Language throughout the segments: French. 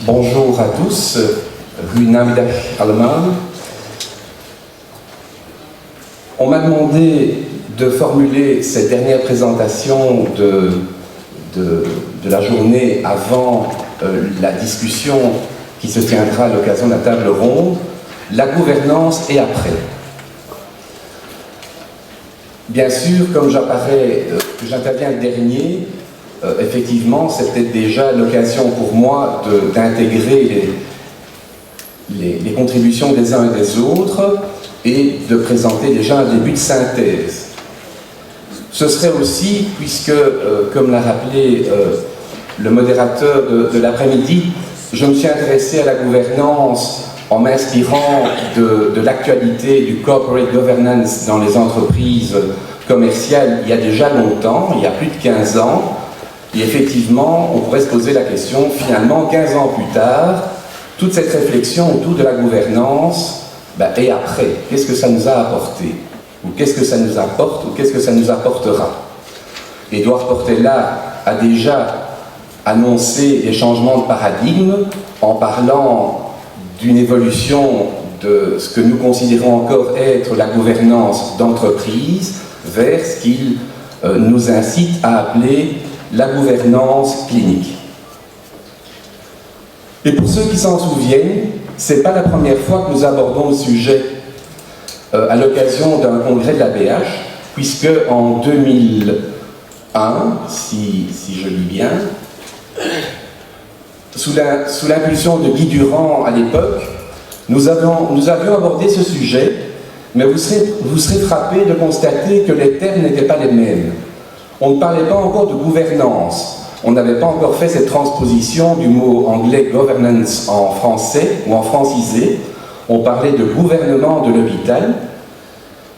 Bonjour à tous, goedenamiddag allemaal. On m'a demandé de formuler cette dernière présentation de la journée avant la discussion qui se tiendra à l'occasion de la table ronde, la gouvernance et après. Bien sûr, comme j'interviens le dernier, effectivement, c'était déjà l'occasion pour moi d'intégrer les contributions des uns et des autres et de présenter déjà un début de synthèse. Ce serait aussi, puisque, comme l'a rappelé le modérateur de l'après-midi, je me suis intéressé à la gouvernance en m'inspirant de l'actualité du corporate governance dans les entreprises commerciales il y a déjà longtemps, il y a plus de 15 ans. Et effectivement, on pourrait se poser la question, finalement, 15 ans plus tard, toute cette réflexion autour de la gouvernance, et après, qu'est-ce que ça nous a apporté? Ou qu'est-ce que ça nous apporte? Ou qu'est-ce que ça nous apportera? Édouard Portella a déjà annoncé des changements de paradigme en parlant d'une évolution de ce que nous considérons encore être la gouvernance d'entreprise vers ce qu'il nous incite à appeler la gouvernance clinique. Et pour ceux qui s'en souviennent, ce n'est pas la première fois que nous abordons le sujet à l'occasion d'un congrès de la BH, puisque en 2001, si je lis bien, sous l'impulsion de Guy Durand à l'époque, nous avions abordé ce sujet, mais vous serez frappés de constater que les termes n'étaient pas les mêmes. On ne parlait pas encore de gouvernance. On n'avait pas encore fait cette transposition du mot anglais governance en français ou en francisé. On parlait de gouvernement de l'hôpital.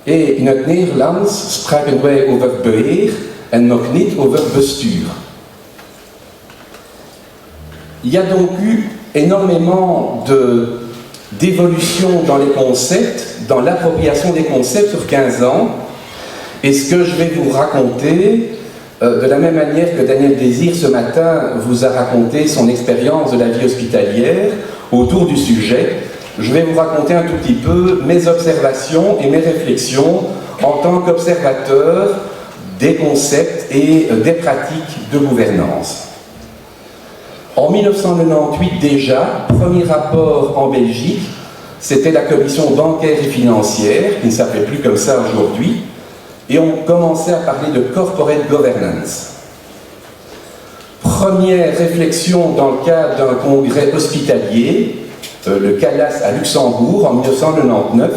Et in het Nederlands spraken wij over beheer en nog niet over bestuur. Il y a donc eu énormément d'évolution dans les concepts, dans l'appropriation des concepts sur 15 ans. Et ce que je vais vous raconter, de la même manière que Daniel Désir ce matin vous a raconté son expérience de la vie hospitalière autour du sujet, je vais vous raconter un tout petit peu mes observations et mes réflexions en tant qu'observateur des concepts et des pratiques de gouvernance. En 1998 déjà, premier rapport en Belgique, c'était la commission bancaire et financière, qui ne s'appelle plus comme ça aujourd'hui, et on commençait à parler de corporate governance. Première réflexion dans le cadre d'un congrès hospitalier, le CALAS à Luxembourg en 1999,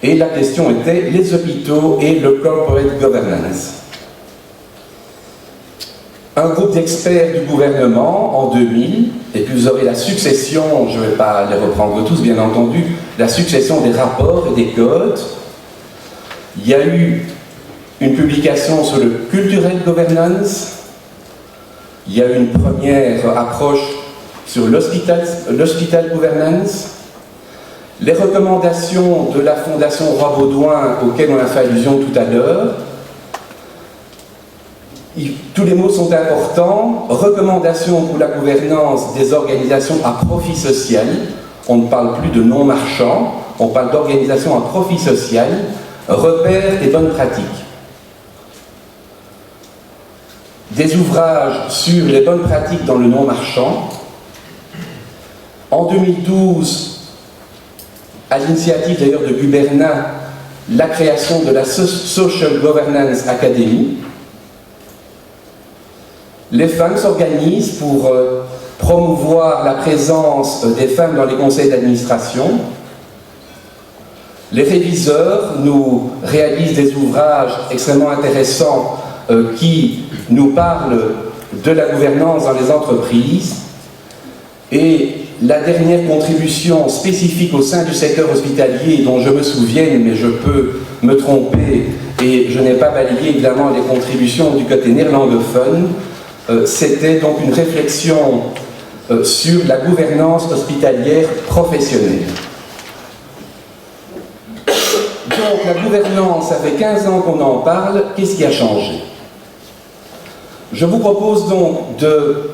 et la question était les hôpitaux et le corporate governance. Un groupe d'experts du gouvernement en 2000, et puis vous aurez la succession, je ne vais pas les reprendre tous bien entendu, la succession des rapports et des codes. Il y a eu une publication sur le cultural governance, il y a eu une première approche sur l'hospital governance, les recommandations de la Fondation Roi-Baudouin auxquelles on a fait allusion tout à l'heure. Tous les mots sont importants. Recommandations pour la gouvernance des organisations à profit social. On ne parle plus de non-marchands, on parle d'organisations à profit social. Repères et bonnes pratiques. Des ouvrages sur les bonnes pratiques dans le non-marchand. En 2012, à l'initiative d'ailleurs de Guberna, la création de la Social Governance Academy. Les femmes s'organisent pour promouvoir la présence des femmes dans les conseils d'administration. Les réviseurs nous réalisent des ouvrages extrêmement intéressants qui nous parlent de la gouvernance dans les entreprises. Et la dernière contribution spécifique au sein du secteur hospitalier, dont je me souviens, mais je peux me tromper, et je n'ai pas balayé évidemment les contributions du côté néerlandophone, c'était donc une réflexion sur la gouvernance hospitalière professionnelle. Donc la gouvernance, ça fait 15 ans qu'on en parle, qu'est-ce qui a changé? Je vous propose donc de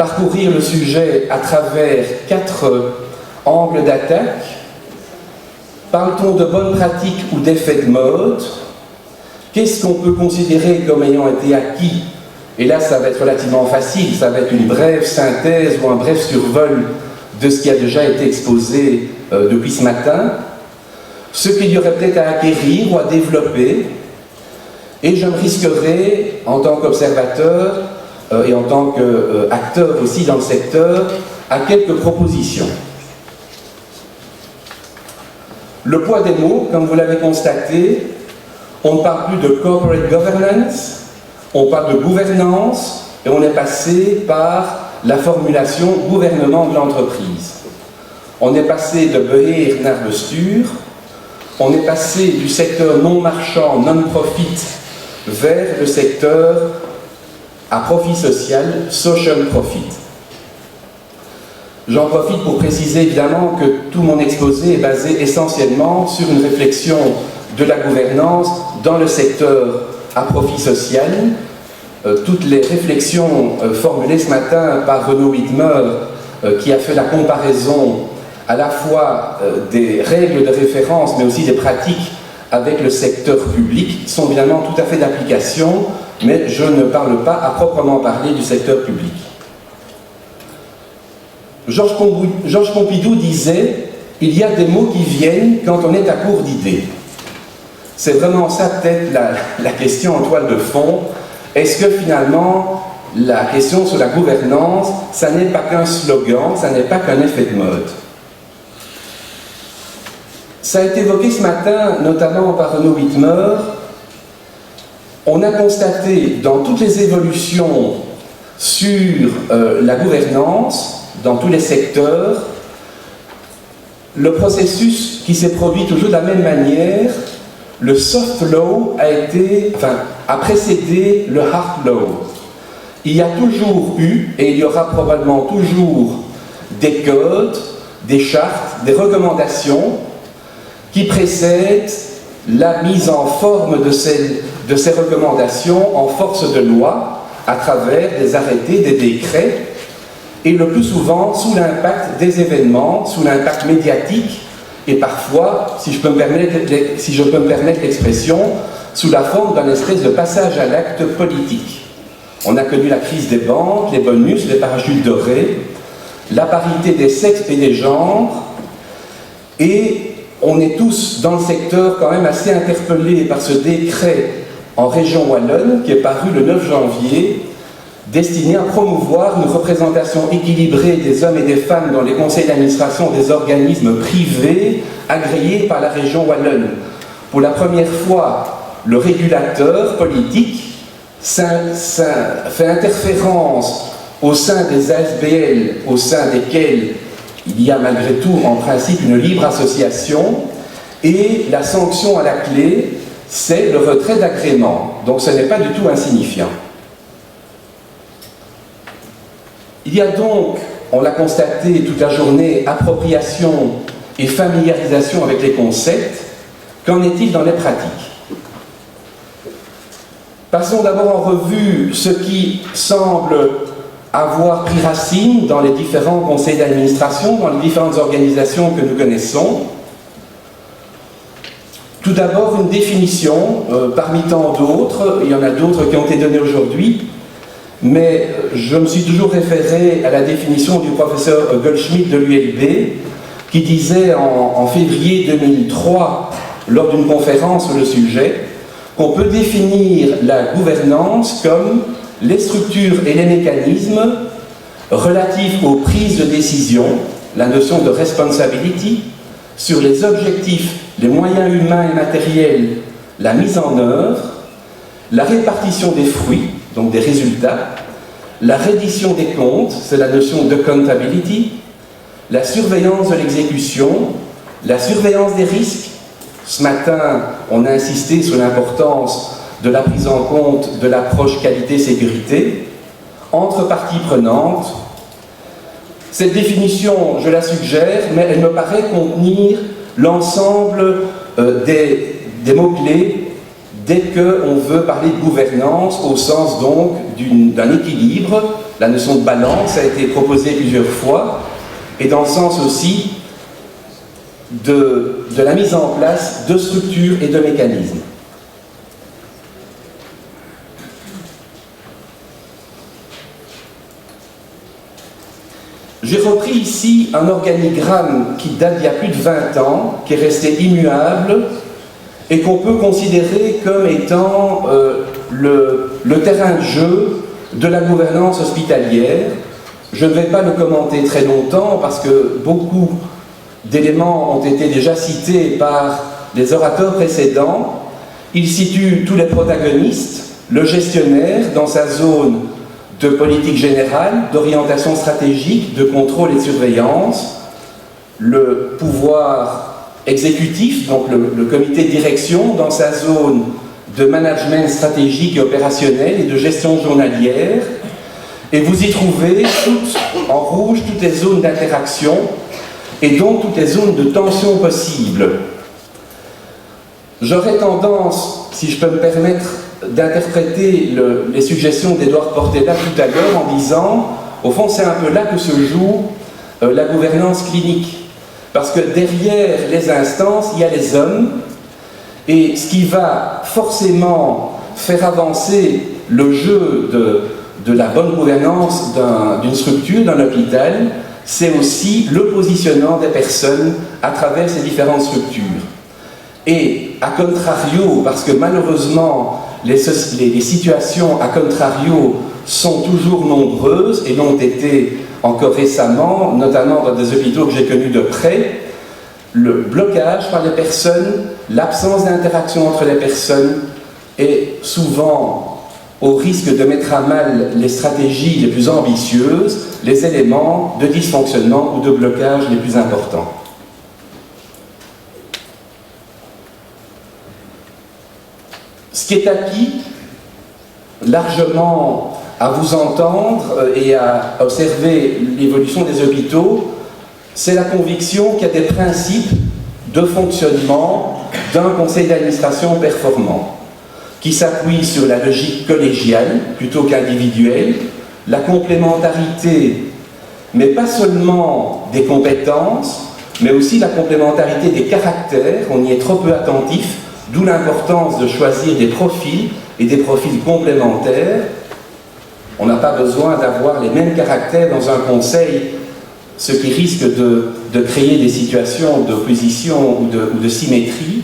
parcourir le sujet à travers 4 angles d'attaque. Parle-t-on de bonnes pratiques ou d'effets de mode? Qu'est-ce qu'on peut considérer comme ayant été acquis? Et là, ça va être relativement facile, ça va être une brève synthèse ou un bref survol de ce qui a déjà été exposé depuis ce matin, ce qu'il y aurait peut-être à acquérir ou à développer, et je me risquerai, en tant qu'observateur et en tant qu'acteur aussi dans le secteur, à quelques propositions. Le poids des mots, comme vous l'avez constaté, on ne parle plus de corporate governance, on parle de gouvernance, et on est passé par la formulation gouvernement de l'entreprise. On est passé de beheer naar bestuur, on est passé du secteur non marchand, non-profit, vers le secteur à profit social, social profit. J'en profite pour préciser évidemment que tout mon exposé est basé essentiellement sur une réflexion de la gouvernance dans le secteur à profit social. Toutes les réflexions formulées ce matin par Renaud Wittmer, qui a fait la comparaison à la fois des règles de référence, mais aussi des pratiques avec le secteur public, sont évidemment tout à fait d'application, mais je ne parle pas à proprement parler du secteur public. Georges Pompidou disait « Il y a des mots qui viennent quand on est à court d'idées ». C'est vraiment ça peut-être la question en toile de fond. Est-ce que finalement, la question sur la gouvernance, ça n'est pas qu'un slogan, ça n'est pas qu'un effet de mode? Ça a été évoqué ce matin, notamment par Renaud Wittmer. On a constaté dans toutes les évolutions sur la gouvernance, dans tous les secteurs, le processus qui s'est produit toujours de la même manière. Le soft law a précédé le hard law. Il y a toujours eu, et il y aura probablement toujours, des codes, des chartes, des recommandations qui précèdent la mise en forme de ces recommandations en force de loi à travers des arrêtés, des décrets, et le plus souvent sous l'impact des événements, sous l'impact médiatique, et parfois, si je peux me permettre l'expression, sous la forme d'un espèce de passage à l'acte politique. On a connu la crise des banques, les bonus, les parachutes dorés, la parité des sexes et des genres, et on est tous dans le secteur quand même assez interpellés par ce décret en région wallonne qui est paru le 9 janvier, destiné à promouvoir une représentation équilibrée des hommes et des femmes dans les conseils d'administration des organismes privés agréés par la région wallonne. Pour la première fois, le régulateur politique fait interférence au sein des ASBL, au sein desquels il y a malgré tout en principe une libre association, et la sanction à la clé, c'est le retrait d'agrément. Donc ce n'est pas du tout insignifiant. Il y a donc, on l'a constaté toute la journée, appropriation et familiarisation avec les concepts. Qu'en est-il dans les pratiques? Passons d'abord en revue ce qui semble avoir pris racine dans les différents conseils d'administration, dans les différentes organisations que nous connaissons. Tout d'abord, une définition, parmi tant d'autres, il y en a d'autres qui ont été données aujourd'hui, mais je me suis toujours référé à la définition du professeur Goldschmidt de l'ULB, qui disait en février 2003, lors d'une conférence sur le sujet, qu'on peut définir la gouvernance comme les structures et les mécanismes relatifs aux prises de décision, la notion de responsibility, sur les objectifs, les moyens humains et matériels, la mise en œuvre, la répartition des fruits, donc des résultats, la reddition des comptes, c'est la notion de accountability, la surveillance de l'exécution, la surveillance des risques. Ce matin, on a insisté sur l'importance de la prise en compte de l'approche qualité-sécurité, entre parties prenantes. Cette définition, je la suggère, mais elle me paraît contenir l'ensemble des mots-clés, dès qu'on veut parler de gouvernance au sens donc d'un équilibre. La notion de balance a été proposée plusieurs fois, et dans le sens aussi de la mise en place de structures et de mécanismes. J'ai repris ici un organigramme qui date d'il y a plus de 20 ans, qui est resté immuable et qu'on peut considérer comme étant le terrain de jeu de la gouvernance hospitalière. Je ne vais pas le commenter très longtemps parce que beaucoup d'éléments ont été déjà cités par les orateurs précédents. Il situe tous les protagonistes, le gestionnaire dans sa zone de politique générale, d'orientation stratégique, de contrôle et de surveillance, le pouvoir exécutif, donc le comité de direction, dans sa zone de management stratégique et opérationnel et de gestion journalière, et vous y trouvez toutes, en rouge, toutes les zones d'interaction et donc toutes les zones de tension possibles. J'aurais tendance, si je peux me permettre, d'interpréter les suggestions d'Edouard Portela tout à l'heure en disant, au fond, c'est un peu là que se joue la gouvernance clinique. Parce que derrière les instances, il y a les hommes, et ce qui va forcément faire avancer le jeu de la bonne gouvernance d'une structure, d'un hôpital, c'est aussi le positionnement des personnes à travers ces différentes structures. Et à contrario, parce que malheureusement, les situations à contrario sont toujours nombreuses et l'ont été encore récemment, notamment dans des hôpitaux que j'ai connus de près, le blocage par les personnes, l'absence d'interaction entre les personnes est souvent, au risque de mettre à mal les stratégies les plus ambitieuses, les éléments de dysfonctionnement ou de blocage les plus importants. Ce qui est acquis, largement à vous entendre et à observer l'évolution des hôpitaux, c'est la conviction qu'il y a des principes de fonctionnement d'un conseil d'administration performant, qui s'appuie sur la logique collégiale plutôt qu'individuelle, la complémentarité, mais pas seulement des compétences, mais aussi la complémentarité des caractères. On y est trop peu attentif, d'où l'importance de choisir des profils et des profils complémentaires. On n'a pas besoin d'avoir les mêmes caractères dans un conseil, ce qui risque de créer des situations d'opposition ou de symétrie.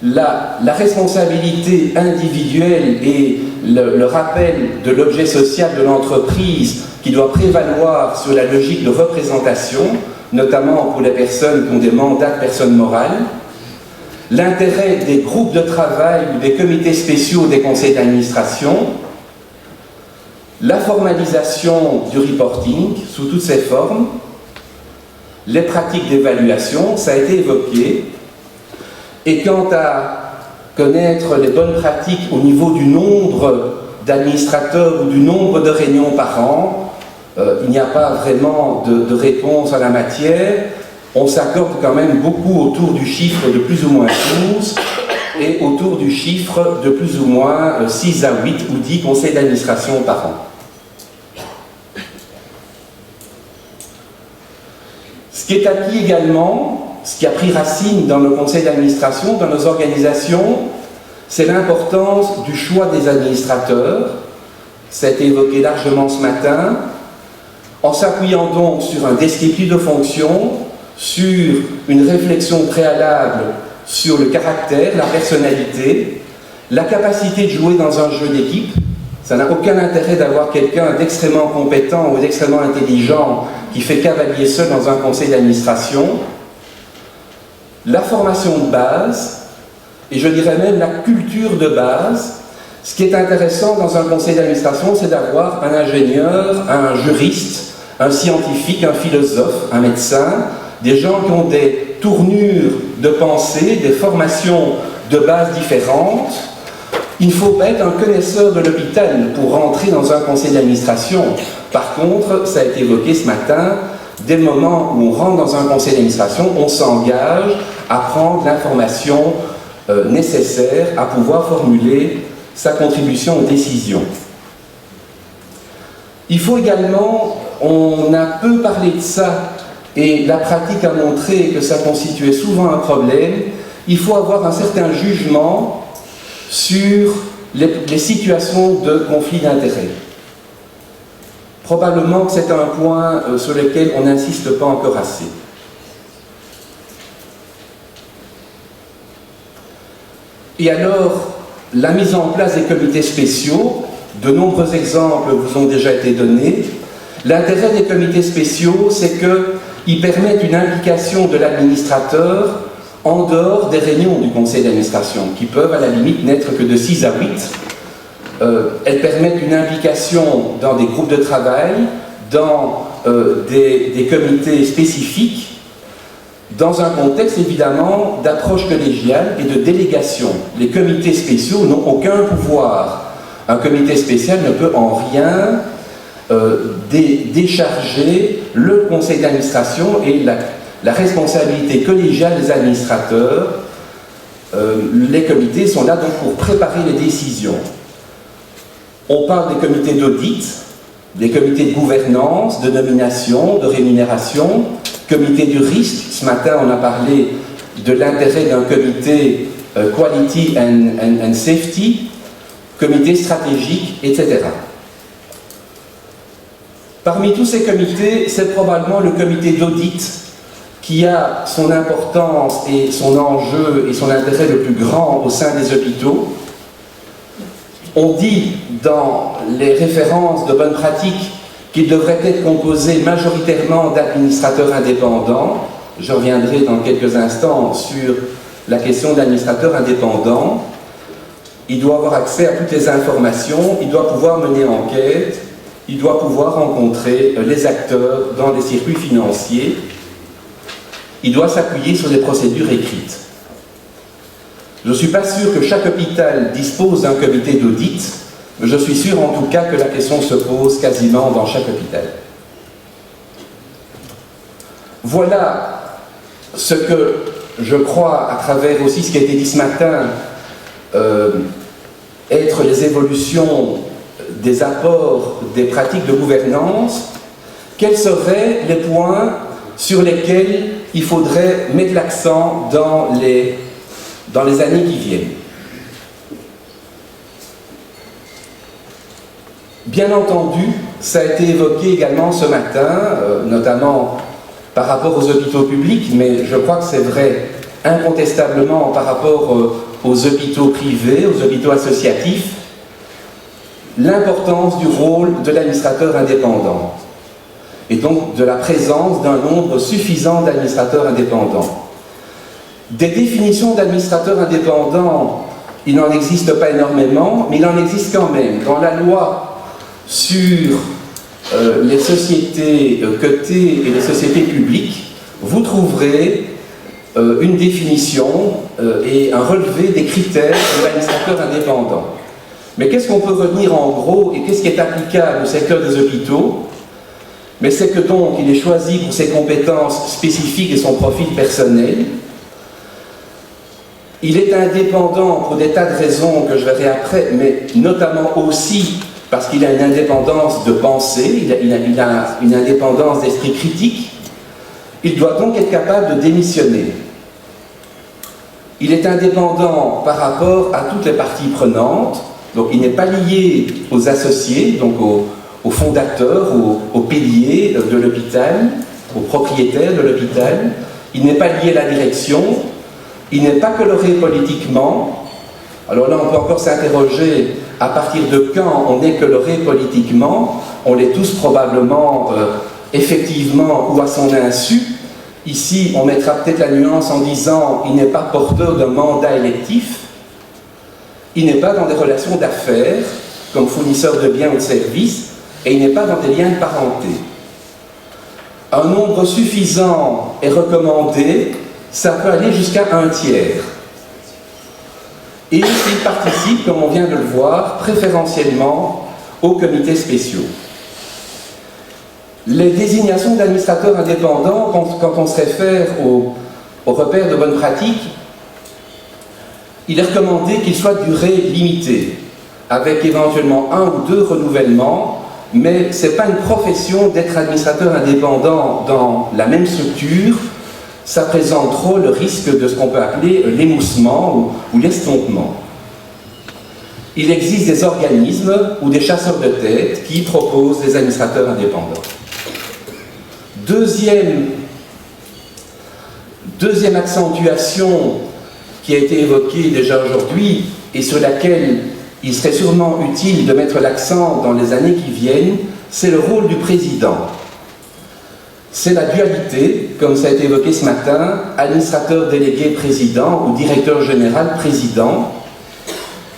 La responsabilité individuelle et le rappel de l'objet social de l'entreprise qui doit prévaloir sur la logique de représentation, notamment pour les personnes qui ont des mandats de personnes morales, l'intérêt des groupes de travail ou des comités spéciaux des conseils d'administration, la formalisation du reporting sous toutes ses formes, les pratiques d'évaluation, ça a été évoqué, et quant à connaître les bonnes pratiques au niveau du nombre d'administrateurs ou du nombre de réunions par an, il n'y a pas vraiment de réponse en la matière. On s'accorde quand même beaucoup autour du chiffre de plus ou moins 12 et autour du chiffre de plus ou moins 6 à 8 ou 10 conseils d'administration par an. Ce qui est acquis également, ce qui a pris racine dans nos conseils d'administration, dans nos organisations, c'est l'importance du choix des administrateurs. Ça a été évoqué largement ce matin, en s'appuyant donc sur un descriptif de fonction, sur une réflexion préalable sur le caractère, la personnalité, la capacité de jouer dans un jeu d'équipe. Ça n'a aucun intérêt d'avoir quelqu'un d'extrêmement compétent ou d'extrêmement intelligent qui fait cavalier seul dans un conseil d'administration. La formation de base, et je dirais même la culture de base. Ce qui est intéressant dans un conseil d'administration, c'est d'avoir un ingénieur, un juriste, un scientifique, un philosophe, un médecin, des gens qui ont des tournures de pensée, des formations de base différentes. Il ne faut pas être un connaisseur de l'hôpital pour rentrer dans un conseil d'administration. Par contre, ça a été évoqué ce matin, dès le moment où on rentre dans un conseil d'administration, on s'engage à prendre l'information nécessaire à pouvoir formuler sa contribution aux décisions. Il faut également, on a peu parlé de ça, et la pratique a montré que ça constituait souvent un problème, il faut avoir un certain jugement sur les situations de conflit d'intérêts. Probablement que c'est un point sur lequel on n'insiste pas encore assez. Et alors, la mise en place des comités spéciaux, de nombreux exemples vous ont déjà été donnés. L'intérêt des comités spéciaux, c'est qu'ils permettent une implication de l'administrateur en dehors des réunions du conseil d'administration, qui peuvent à la limite n'être que de 6 à 8. Elles permettent une implication dans des groupes de travail, dans des comités spécifiques, dans un contexte évidemment d'approche collégiale et de délégation. Les comités spéciaux n'ont aucun pouvoir. Un comité spécial ne peut en rien décharger le conseil d'administration et la responsabilité collégiale des administrateurs. Les comités sont là donc pour préparer les décisions. On parle des comités d'audit, des comités de gouvernance, de nomination, de rémunération, comité du risque. Ce matin, on a parlé de l'intérêt d'un comité Quality and Safety, comité stratégique, etc. Parmi tous ces comités, c'est probablement le comité d'audit qui a son importance et son enjeu et son intérêt le plus grand au sein des hôpitaux. On dit dans les références de bonnes pratiques qu'il devrait être composé majoritairement d'administrateurs indépendants. Je reviendrai dans quelques instants sur la question d'administrateurs indépendants. Il doit avoir accès à toutes les informations, il doit pouvoir mener enquête, il doit pouvoir rencontrer les acteurs dans les circuits financiers, il doit s'appuyer sur des procédures écrites. Je ne suis pas sûr que chaque hôpital dispose d'un comité d'audit, mais je suis sûr en tout cas que la question se pose quasiment dans chaque hôpital. Voilà ce que je crois, à travers aussi ce qui a été dit ce matin, être les évolutions des apports des pratiques de gouvernance. Quels seraient les points sur lesquels il faudrait mettre l'accent dans les années qui viennent? Bien entendu, ça a été évoqué également ce matin, notamment par rapport aux hôpitaux publics, mais je crois que c'est vrai incontestablement par rapport aux hôpitaux privés, aux hôpitaux associatifs, l'importance du rôle de l'administrateur indépendant et donc de la présence d'un nombre suffisant d'administrateurs indépendants. Des définitions d'administrateurs indépendants, il n'en existe pas énormément, mais il en existe quand même. Dans la loi sur les sociétés cotées et les sociétés publiques, vous trouverez une définition et un relevé des critères de l'administrateur indépendant. Mais qu'est-ce qu'on peut retenir en gros et qu'est-ce qui est applicable au secteur des hôpitaux? Mais c'est que donc il est choisi pour ses compétences spécifiques et son profil personnel. Il est indépendant pour des tas de raisons que je verrai après, mais notamment aussi parce qu'il a une indépendance de pensée, il a une indépendance d'esprit critique. Il doit donc être capable de démissionner. Il est indépendant par rapport à toutes les parties prenantes, donc il n'est pas lié aux associés, donc aux fondateurs, aux piliers de l'hôpital, aux propriétaires de l'hôpital. Il n'est pas lié à la direction, il n'est pas coloré politiquement. Alors là, on peut encore s'interroger à partir de quand on est coloré politiquement. On l'est tous probablement, effectivement, ou à son insu. Ici, on mettra peut-être la nuance en disant il n'est pas porteur d'un mandat électif, il n'est pas dans des relations d'affaires, comme fournisseur de biens ou de services, et il n'est pas dans des liens de parenté. Un nombre suffisant est recommandé, ça peut aller jusqu'à 1/3. Et il participe, comme on vient de le voir, préférentiellement aux comités spéciaux. Les désignations d'administrateurs indépendants, quand on se réfère aux repères de bonne pratique, il est recommandé qu'il soit de durée limitée, avec éventuellement 1 ou 2 renouvellements, mais ce n'est pas une profession d'être administrateur indépendant dans la même structure. Ça présente trop le risque de ce qu'on peut appeler l'émoussement ou l'estompement. Il existe des organismes ou des chasseurs de tête qui proposent des administrateurs indépendants. Deuxième accentuation qui a été évoquée déjà aujourd'hui et sur laquelle il serait sûrement utile de mettre l'accent dans les années qui viennent, c'est le rôle du président. C'est la dualité, comme ça a été évoqué ce matin, administrateur délégué président ou directeur général président.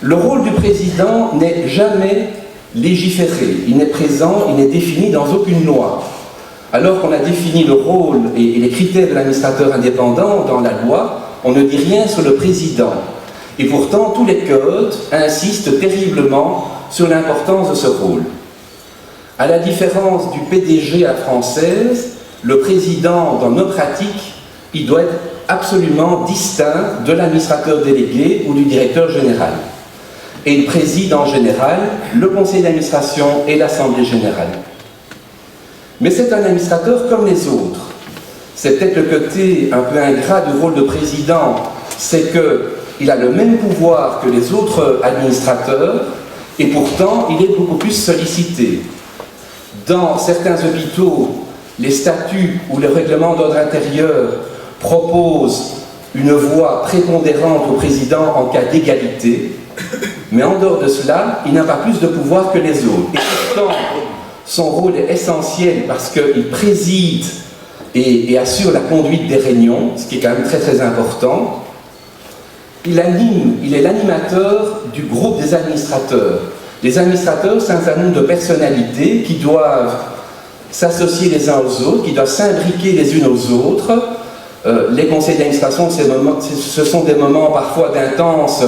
Le rôle du président n'est jamais légiféré, il n'est présent, il n'est défini dans aucune loi. Alors qu'on a défini le rôle et les critères de l'administrateur indépendant dans la loi, on ne dit rien sur le président. Et pourtant, tous les codes insistent terriblement sur l'importance de ce rôle. À la différence du PDG à la française, le président, dans nos pratiques, il doit être absolument distinct de l'administrateur délégué ou du directeur général. Et il préside en général le conseil d'administration et l'assemblée générale. Mais c'est un administrateur comme les autres. C'est peut-être le côté un peu ingrat du rôle de président, c'est qu'il a le même pouvoir que les autres administrateurs, et pourtant il est beaucoup plus sollicité. Dans certains hôpitaux, les statuts ou les règlements d'ordre intérieur proposent une voix prépondérante au président en cas d'égalité, mais en dehors de cela, il n'a pas plus de pouvoir que les autres. Et pourtant, son rôle est essentiel parce qu'il préside et assure la conduite des réunions, ce qui est quand même très très important. Il est l'animateur du groupe des administrateurs. Les administrateurs, c'est un certain nombre de personnalités qui doivent s'associer les uns aux autres, qui doivent s'imbriquer les unes aux autres. Les conseils d'administration, ce sont des moments parfois d'intense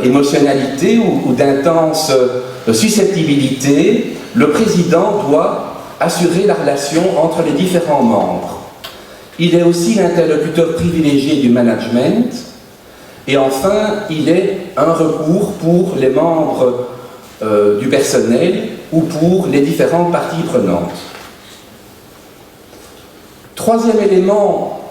émotionnalité ou d'intense susceptibilité. Le président doit assurer la relation entre les différents membres. Il est aussi l'interlocuteur privilégié du management. Et enfin, il est un recours pour les membres du personnel ou pour les différentes parties prenantes. Troisième élément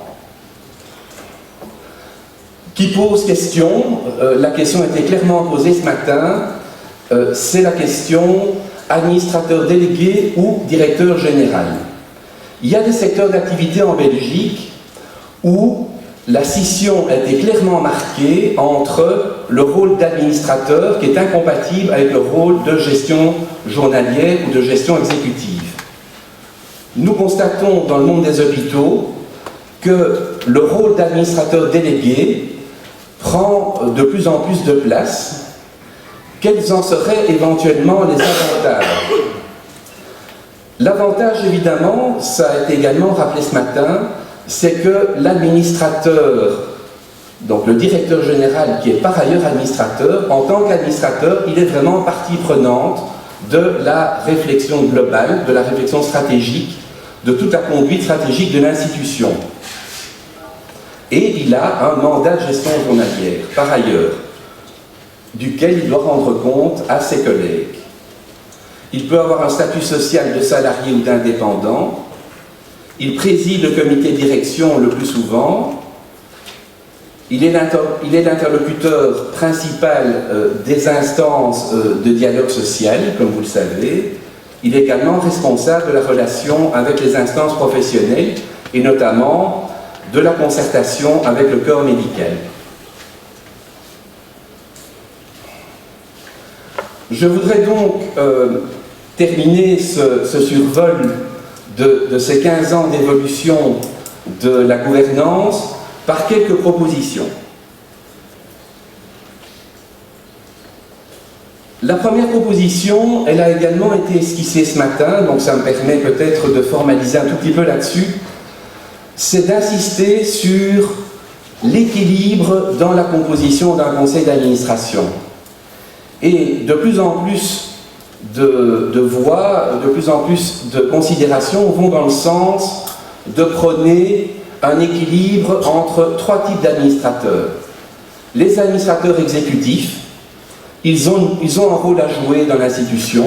qui pose question, la question a été clairement posée ce matin, c'est la question administrateur délégué ou directeur général. Il y a des secteurs d'activité en Belgique où la scission a été clairement marquée entre le rôle d'administrateur qui est incompatible avec le rôle de gestion journalière ou de gestion exécutive. Nous constatons dans le monde des hôpitaux que le rôle d'administrateur délégué prend de plus en plus de place. Quels en seraient éventuellement les avantages? L'avantage, évidemment, ça a été également rappelé ce matin, c'est que l'administrateur, donc le directeur général qui est par ailleurs administrateur, en tant qu'administrateur, il est vraiment partie prenante de la réflexion globale, de la réflexion stratégique, de toute la conduite stratégique de l'institution. Et il a un mandat de gestion journalière, par ailleurs, duquel il doit rendre compte à ses collègues. Il peut avoir un statut social de salarié ou d'indépendant. Il préside le comité de direction le plus souvent. Il est l'interlocuteur principal des instances de dialogue social, comme vous le savez. Il est également responsable de la relation avec les instances professionnelles et notamment de la concertation avec le corps médical. Je voudrais donc terminer ce survol de ces 15 ans d'évolution de la gouvernance par quelques propositions. La première proposition, elle a également été esquissée ce matin, donc ça me permet peut-être de formaliser un tout petit peu là-dessus, c'est d'insister sur l'équilibre dans la composition d'un conseil d'administration. Et de plus en plus de voix, de plus en plus de considérations vont dans le sens de prôner un équilibre entre trois types d'administrateurs. les administrateurs exécutifs, ils ont un rôle à jouer dans l'institution.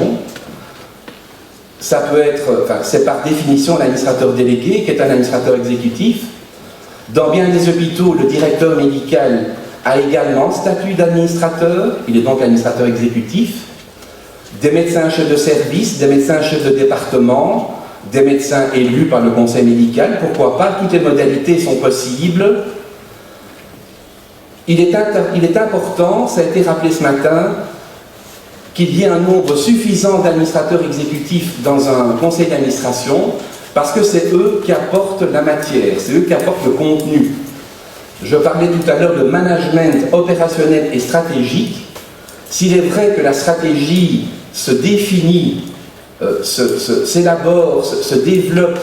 Ça peut être, c'est par définition l'administrateur délégué qui est un administrateur exécutif. Dans bien des hôpitaux, le directeur médical a également le statut d'administrateur, il est donc administrateur exécutif. Des médecins chefs de service, des médecins chefs de département, des médecins élus par le conseil médical, pourquoi pas, toutes les modalités sont possibles. Il est important, ça a été rappelé ce matin, qu'il y ait un nombre suffisant d'administrateurs exécutifs dans un conseil d'administration, parce que c'est eux qui apportent la matière, c'est eux qui apportent le contenu. Je parlais tout à l'heure de management opérationnel et stratégique. S'il est vrai que la stratégie se définit, s'élabore, se développe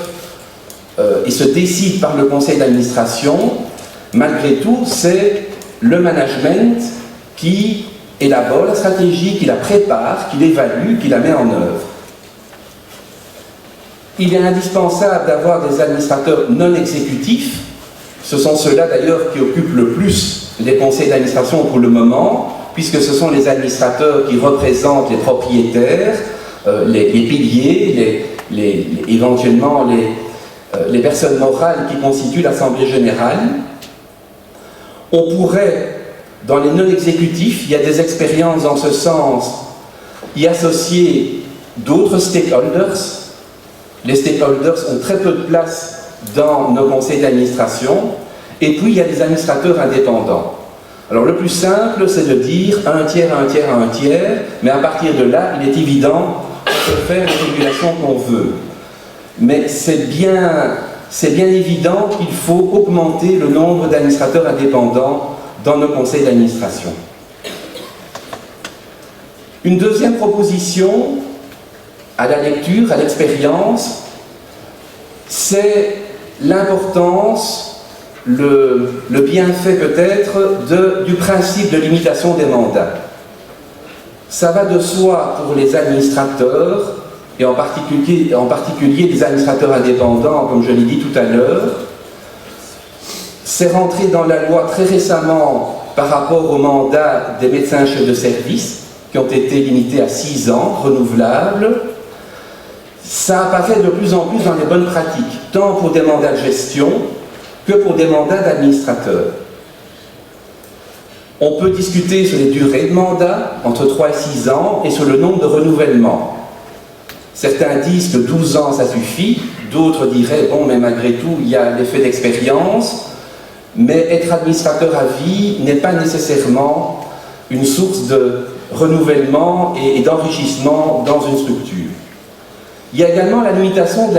et se décide par le conseil d'administration, malgré tout, c'est le management qui élabore la stratégie, qui la prépare, qui l'évalue, qui la met en œuvre. Il est indispensable d'avoir des administrateurs non exécutifs. Ce sont ceux-là d'ailleurs qui occupent le plus les conseils d'administration pour le moment, puisque ce sont les administrateurs qui représentent les propriétaires, les piliers, éventuellement les personnes morales qui constituent l'Assemblée générale. On pourrait, dans les non-exécutifs, il y a des expériences dans ce sens, y associer d'autres stakeholders. Les stakeholders ont très peu de place dans nos conseils d'administration, et puis il y a des administrateurs indépendants. Alors le plus simple, c'est de dire un tiers, un tiers, un tiers, mais à partir de là, il est évident qu'on peut faire les régulations qu'on veut. Mais c'est bien évident qu'il faut augmenter le nombre d'administrateurs indépendants dans nos conseils d'administration. Une deuxième proposition, à la lecture, à l'expérience, c'est l'importance, le bienfait peut-être du principe de limitation des mandats. Ça va de soi pour les administrateurs, et en particulier les administrateurs indépendants, comme je l'ai dit tout à l'heure. C'est rentré dans la loi très récemment par rapport au mandat des médecins chefs de service, qui ont été limités à 6 ans, renouvelables. Ça apparaît de plus en plus dans les bonnes pratiques, tant pour des mandats de gestion que pour des mandats d'administrateurs. On peut discuter sur les durées de mandat, entre 3 et 6 ans, et sur le nombre de renouvellements. Certains disent que 12 ans, ça suffit. D'autres diraient, bon, mais malgré tout, il y a l'effet d'expérience. Mais être administrateur à vie n'est pas nécessairement une source de renouvellement et d'enrichissement dans une structure. Il y a également la limitation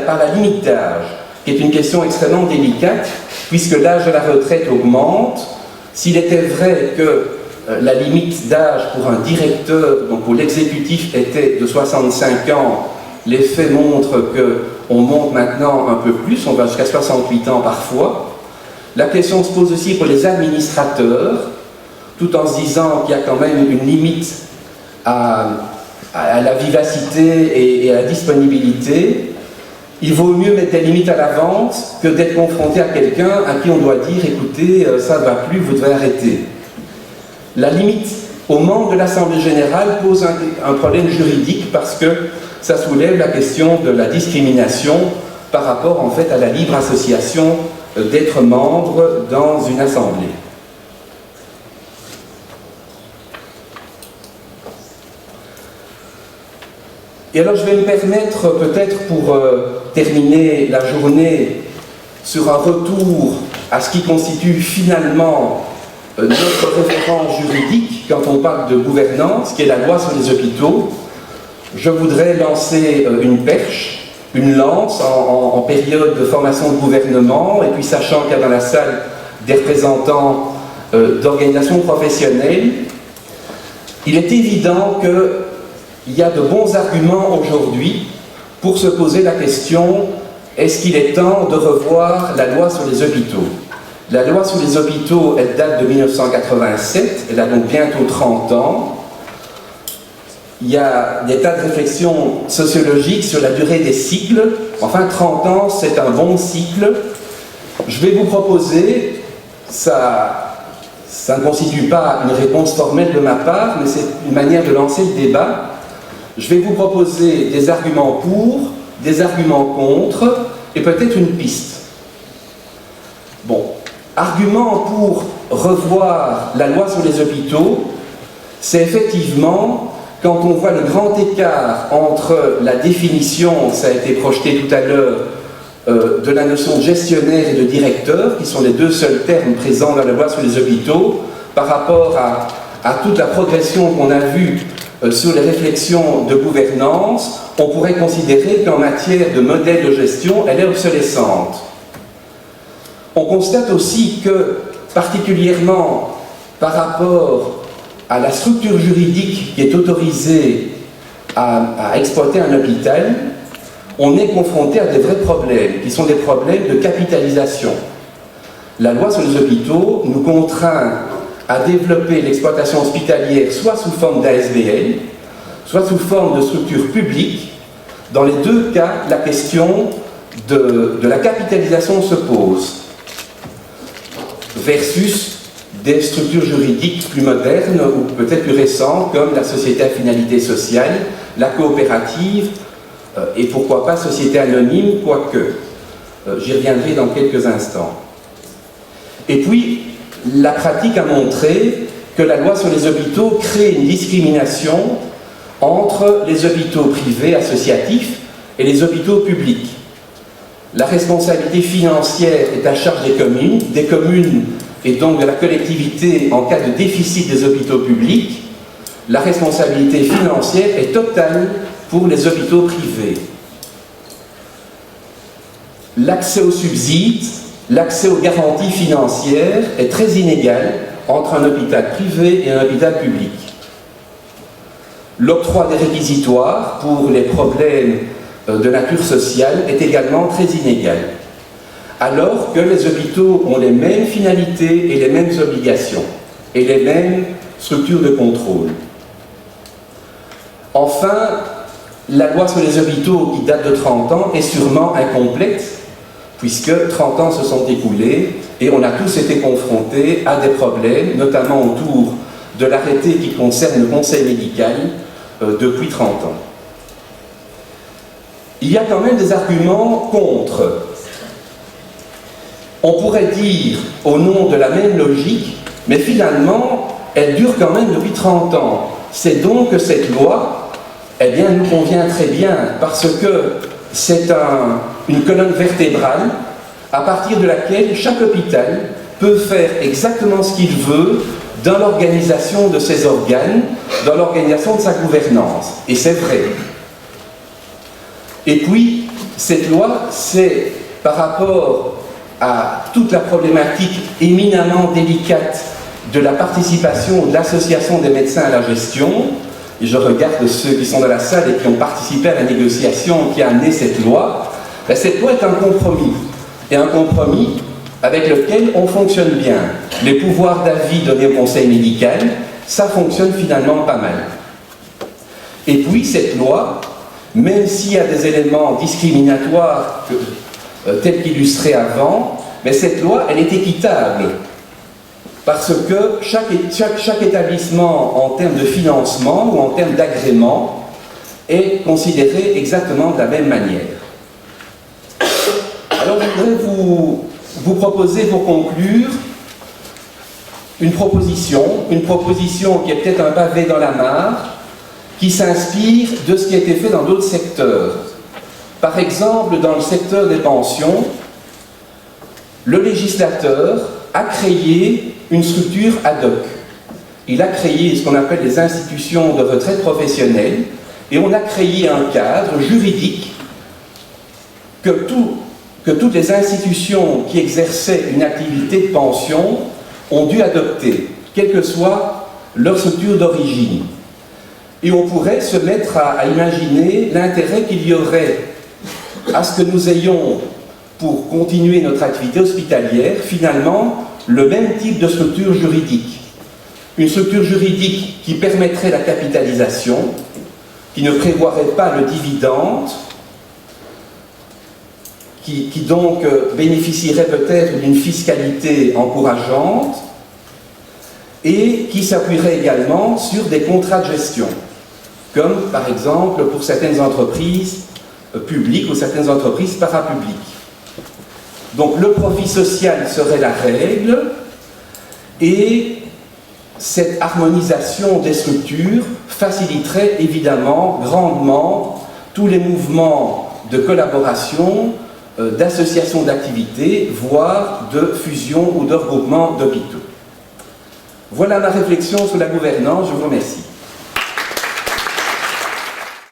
par la limite d'âge, qui est une question extrêmement délicate, puisque l'âge de la retraite augmente. S'il était vrai que la limite d'âge pour un directeur, donc pour l'exécutif, était de 65 ans, les faits montrent qu'on monte maintenant un peu plus, on va jusqu'à 68 ans parfois. La question se pose aussi pour les administrateurs, tout en se disant qu'il y a quand même une limite à la vivacité et à la disponibilité. Il vaut mieux mettre des limites à l'avance que d'être confronté à quelqu'un à qui on doit dire « écoutez, ça ne va plus, vous devez arrêter ». La limite aux membres de l'Assemblée générale pose un problème juridique parce que ça soulève la question de la discrimination par rapport en fait à la libre association d'être membre dans une assemblée. Et alors je vais me permettre peut-être pour terminer la journée sur un retour à ce qui constitue finalement notre référence juridique quand on parle de gouvernance, qui est la loi sur les hôpitaux. Je voudrais lancer une perche, une lance en période de formation de gouvernement, et puis sachant qu'il y a dans la salle des représentants d'organisations professionnelles, il est évident qu'il y a de bons arguments aujourd'hui pour se poser la question, est-ce qu'il est temps de revoir la loi sur les hôpitaux? La loi sur les hôpitaux, elle date de 1987, elle a donc bientôt 30 ans. Il y a des tas de réflexions sociologiques sur la durée des cycles. Enfin, 30 ans, c'est un bon cycle. Je vais vous proposer, ça Ça ne constitue pas une réponse formelle de ma part, mais c'est une manière de lancer le débat. Je vais vous proposer des arguments pour, des arguments contre, et peut-être une piste. Bon, argument pour revoir la loi sur les hôpitaux, c'est effectivement quand on voit le grand écart entre la définition, ça a été projeté tout à l'heure, de la notion de gestionnaire et de directeur, qui sont les deux seuls termes présents dans la loi sur les hôpitaux, par rapport à toute la progression qu'on a vue sur les réflexions de gouvernance, on pourrait considérer qu'en matière de modèle de gestion, elle est obsolescente. On constate aussi que, particulièrement par rapport à la structure juridique qui est autorisée à exploiter un hôpital, on est confronté à des vrais problèmes, qui sont des problèmes de capitalisation. La loi sur les hôpitaux nous contraint à développer l'exploitation hospitalière soit sous forme d'ASBL, soit sous forme de structure publique. Dans les deux cas, la question de la capitalisation se pose, versus des structures juridiques plus modernes ou peut-être plus récentes, comme la société à finalité sociale, la coopérative, et pourquoi pas société anonyme, quoique. J'y reviendrai dans quelques instants. Et puis, la pratique a montré que la loi sur les hôpitaux crée une discrimination entre les hôpitaux privés associatifs et les hôpitaux publics. La responsabilité financière est à charge des communes et donc de la collectivité en cas de déficit des hôpitaux publics. La responsabilité financière est totale pour les hôpitaux privés. L'accès aux subsides, l'accès aux garanties financières est très inégal entre un hôpital privé et un hôpital public. L'octroi des réquisitoires pour les problèmes de nature sociale est également très inégal, alors que les hôpitaux ont les mêmes finalités et les mêmes obligations, et les mêmes structures de contrôle. Enfin, la loi sur les hôpitaux, qui date de 30 ans, est sûrement incomplète, puisque 30 ans se sont écoulés, et on a tous été confrontés à des problèmes, notamment autour de l'arrêté qui concerne le conseil médical depuis 30 ans. Il y a quand même des arguments contre. On pourrait dire, au nom de la même logique, mais finalement, elle dure quand même depuis 30 ans. C'est donc que cette loi, eh bien, nous convient très bien, parce que c'est une colonne vertébrale à partir de laquelle chaque hôpital peut faire exactement ce qu'il veut dans l'organisation de ses organes, dans l'organisation de sa gouvernance. Et c'est vrai. Et puis, cette loi, c'est par rapport à toute la problématique éminemment délicate de la participation ou de l'association des médecins à la gestion, et je regarde ceux qui sont dans la salle et qui ont participé à la négociation qui a amené cette loi, ben cette loi est un compromis, et un compromis avec lequel on fonctionne bien. Les pouvoirs d'avis donnés au conseil médical, ça fonctionne finalement pas mal. Et puis cette loi, même s'il y a des éléments discriminatoires tels qu'illustrés avant, mais cette loi, elle est équitable. Parce que chaque établissement, en termes de financement ou en termes d'agrément, est considéré exactement de la même manière. Alors, je voudrais vous proposer, pour conclure, une proposition qui est peut-être un pavé dans la mare, qui s'inspire de ce qui a été fait dans d'autres secteurs. Par exemple, dans le secteur des pensions, le législateur a créé une structure ad hoc. Il a créé ce qu'on appelle les institutions de retraite professionnelle, et on a créé un cadre juridique que toutes les institutions qui exerçaient une activité de pension ont dû adopter, quelle que soit leur structure d'origine. Et on pourrait se mettre à imaginer l'intérêt qu'il y aurait à ce que nous ayons, pour continuer notre activité hospitalière, finalement, le même type de structure juridique. Une structure juridique qui permettrait la capitalisation, qui ne prévoirait pas le dividende, qui donc bénéficierait peut-être d'une fiscalité encourageante, et qui s'appuierait également sur des contrats de gestion, comme par exemple pour certaines entreprises publiques ou certaines entreprises parapubliques. Donc le profit social serait la règle, et cette harmonisation des structures faciliterait évidemment grandement tous les mouvements de collaboration, d'association d'activités, voire de fusion ou de regroupement d'hôpitaux. Voilà ma réflexion sur la gouvernance, je vous remercie.